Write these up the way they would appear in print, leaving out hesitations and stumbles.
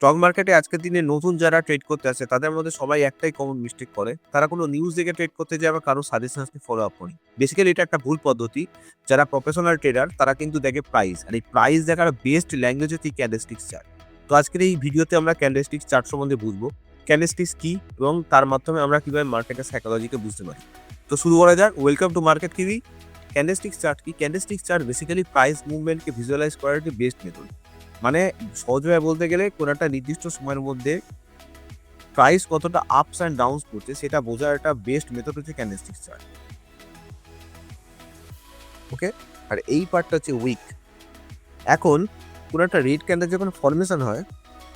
Stock মার্কেটে আজকের দিনে নতুন যারা ট্রেড করতে আসে তাদের মধ্যে সবাই একটাই কমন মিস্টেক করে, তারা কোনো নিউজ দেখে ট্রেড করতে যায় বা কারো সাজেশনকে ফলো আপ করি। বেসিক্যালি এটা একটা ভুল পদ্ধতি। যারা প্রফেশনাল ট্রেডার তারা কিন্তু দেখে প্রাইস, আর এই প্রাইস দেখার বেস্ট ল্যাঙ্গুয়েজ হচ্ছে ক্যান্ডেলস্টিক্স চার্ট। তো আজকের এই ভিডিওতে আমরা ক্যান্ডেলস্টিক্স চার্ট সম্বন্ধে বুঝবো ক্যান্ডেলস্টিক্স কি এবং তার মাধ্যমে আমরা কিভাবে মার্কেটের সাইকোলজিকে বুঝতে পারি। তো শুরু করা যাক। Welcome to Market TV. Candlesticks chart কি? ক্যান্ডেলস্টিক্স চার্ট বেসিক্যালি প্রাইস মুভমেন্টকে ভিজুয়ালাইজ করার একটি বেস্ট মেথড। মানে সহজভাবে বলতে গেলে কোনো একটা নির্দিষ্ট সময়ের মধ্যে প্রাইস কতটা আপস অ্যান্ড ডাউনস করছে সেটা বোঝার একটা বেস্ট মেথড হচ্ছে ক্যান্ডেলস্টিক চার্ট। ওকে, আর এই পার্টটা হচ্ছে উইক। এখন কোনো একটা রেড ক্যান্ডেল যখন ফরমেশন হয়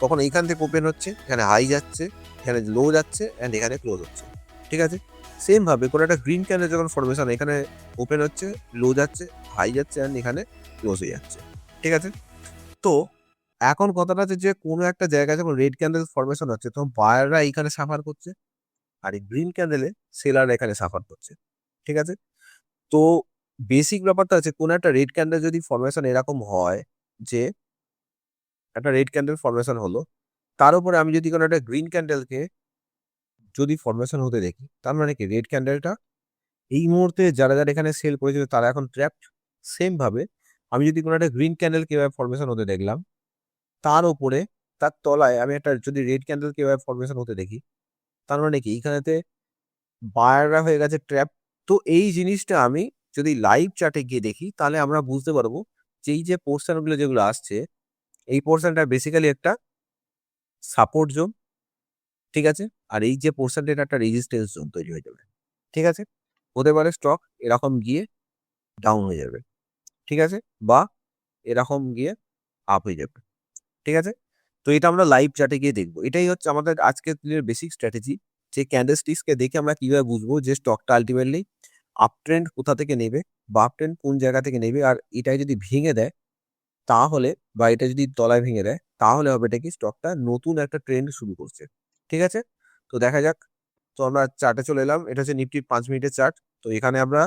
তখন এইখান থেকে ওপেন হচ্ছে, এখানে হাই যাচ্ছে, এখানে লো যাচ্ছে অ্যান্ড এখানে ক্লোজ হচ্ছে। ঠিক আছে, সেম ভাবে কোনো একটা গ্রিন ক্যান্ডেল যখন ফরমেশন হয় এখানে ওপেন হচ্ছে, লো যাচ্ছে, হাই যাচ্ছে অ্যান্ড এখানে ক্লোজ হয়ে যাচ্ছে। ঠিক আছে, তো এখন কথাটা হচ্ছে যে কোনো একটা জায়গায় যখন রেড ক্যান্ডেল ফরমেশন হচ্ছে তখন বায়াররা এইখানে সাফার করছে, আর এই গ্রিন ক্যান্ডেলে সেলাররা এখানে সাফার করছে। ঠিক আছে, তো বেসিক ব্যাপারটা হচ্ছে কোনো একটা রেড ক্যান্ডেল যদি ফরমেশন এরকম হয় যে একটা রেড ক্যান্ডেল ফরমেশন হলো, তার উপরে আমি যদি কোনো একটা গ্রিন ক্যান্ডেলকে যদি ফরমেশন হতে দেখি, তার মানে কি রেড ক্যান্ডেলটা এই মুহূর্তে যারা যারা এখানে সেল করেছিল তারা এখন ট্র্যাপড। সেম ভাবে আমি যদি কোনো একটা গ্রিন ক্যান্ডেল কিভাবে ফরমেশন হতে দেখলাম, তার উপরে তার তলায় আমি একটা যদি রেড ক্যান্ডেল কিভাবে ফরমেশন হতে দেখি, তার মানে কি এইখানেতে বায়াররা হয়ে গেছে ট্র্যাপ। তো এই জিনিসটা আমি যদি লাইভ চার্টে গিয়ে দেখি তাহলে আমরা বুঝতে পারবো যে এই যে পোর্শনগুলো যেগুলো আসছে, এই পোর্শনটা বেসিক্যালি একটা সাপোর্ট জোন। ঠিক আছে, আর এই যে পোর্শনটা এটা একটা রেজিস্ট্যান্স জোন তৈরি হয়ে যাবে। ঠিক আছে, হতে পারে স্টক এরকম গিয়ে ডাউন হয়ে যাবে। ঠিক আছে, বা এরকম গিয়ে আপ হয়ে যাবে। ঠিক আছে, তো এটা আমরা লাইভ চার্টে গিয়ে দেখবো। এটাই হচ্ছে আমাদের আজকের দিনের বেসিক স্ট্র্যাটেজি, যে ক্যান্ডেলস্টিক্সকে দেখে আমরা কিভাবে বুঝবো যে স্টকটা আলটিমেটলি আপ ট্রেন্ড কোথা থেকে নেবে বা আপ ট্রেন্ড কোন জায়গা থেকে নেবে। আর এটাই যদি ভেঙে দেয় তাহলে, বা এটা যদি তলায় ভেঙে দেয় তাহলে হবে এটা কি স্টকটা নতুন একটা ট্রেন্ড শুরু করছে। ঠিক আছে, তো দেখা যাক। তো আমরা চার্টে চলে এলাম, এটা হচ্ছে নিফটির 5 মিনিটের চার্ট। তো এখানে আমরা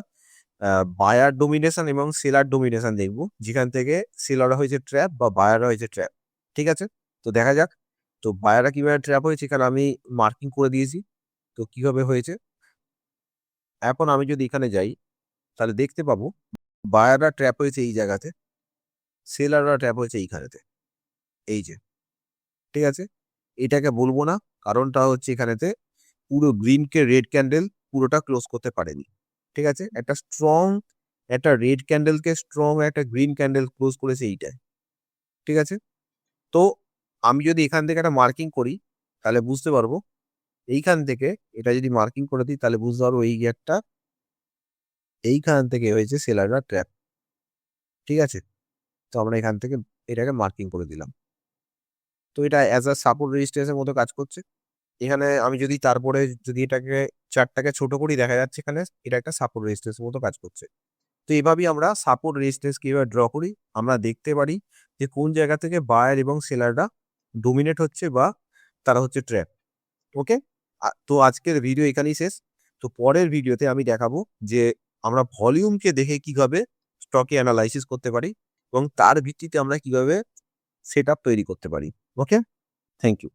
বায়ার ডোমিনেশন এবং সেলার ডোমিনেশন দেখবো, যেখান থেকে সেলাররা হয়েছে ট্র্যাপ বা বায়াররা হয়েছে ট্র্যাপ। ঠিক আছে, তো দেখা যাক। তো বায়াররা কিভাবে ট্র্যাপ হয়েছে এখানে আমি মার্কিং করে দিয়েছি। তো কিভাবে হয়েছে এখন আমি যদি এখানে যাই তাহলে দেখতে পাবো বায়াররা ট্র্যাপ হয়েছে এই জায়গাতে, সেলাররা ট্র্যাপ হয়েছে এইখানেতে। এই যে, ঠিক আছে, এটাকে বলবো না, কারণটা হচ্ছে এখানেতে পুরো গ্রিনকে রেড ক্যান্ডেল পুরোটা ক্লোজ করতে পারেনি। ঠিক আছে, একটা স্ট্রং একটা রেড ক্যান্ডেলকে স্ট্রং একটা গ্রিন ক্যান্ডেল ক্লোজ করেছে এইটায়। ঠিক আছে, তো আমি যদি এখান থেকে একটা মার্কিং করি তাহলে বুঝতে পারবো, এইখান থেকে এটা যদি মার্কিং করে দিই তাহলে বুঝতে পারবো এই গিয়ারটা এইখান থেকে হয়েছে সেলাররা ট্র্যাপ। ঠিক আছে, তো আমরা এখান থেকে এটাকে মার্কিং করে দিলাম। তো এটা অ্যাজ আ সাপোর্ট রেজিস্ট্যান্সের মতো কাজ করছে। এখানে আমি যদি তারপরে যদি এটাকে চার্টটাকে ছোট করি দেখা যাচ্ছে এখানে এটা একটা সাপোর্ট রেজিস্ট্যান্সের মতো কাজ করছে। তো এভাবেই আমরা সাপোর্ট রেজিস্ট্যান্স কিভাবে ড্র করি আমরা দেখতে পারি যে কোন জায়গা থেকে বায়ার এবং সেলাররা ডোমিনেট হচ্ছে বা তারা হচ্ছে ট্র্যাপ। ওকে, তো আজকের ভিডিও এখানেই শেষ। তো পরের ভিডিওতে আমি দেখাবো যে আমরা ভলিউমকে দেখে কিভাবে স্টকে অ্যানালাইসিস করতে পারি এবং তার ভিত্তিতে আমরা কিভাবে সেটআপ তৈরি করতে পারি। ওকে, থ্যাংক ইউ।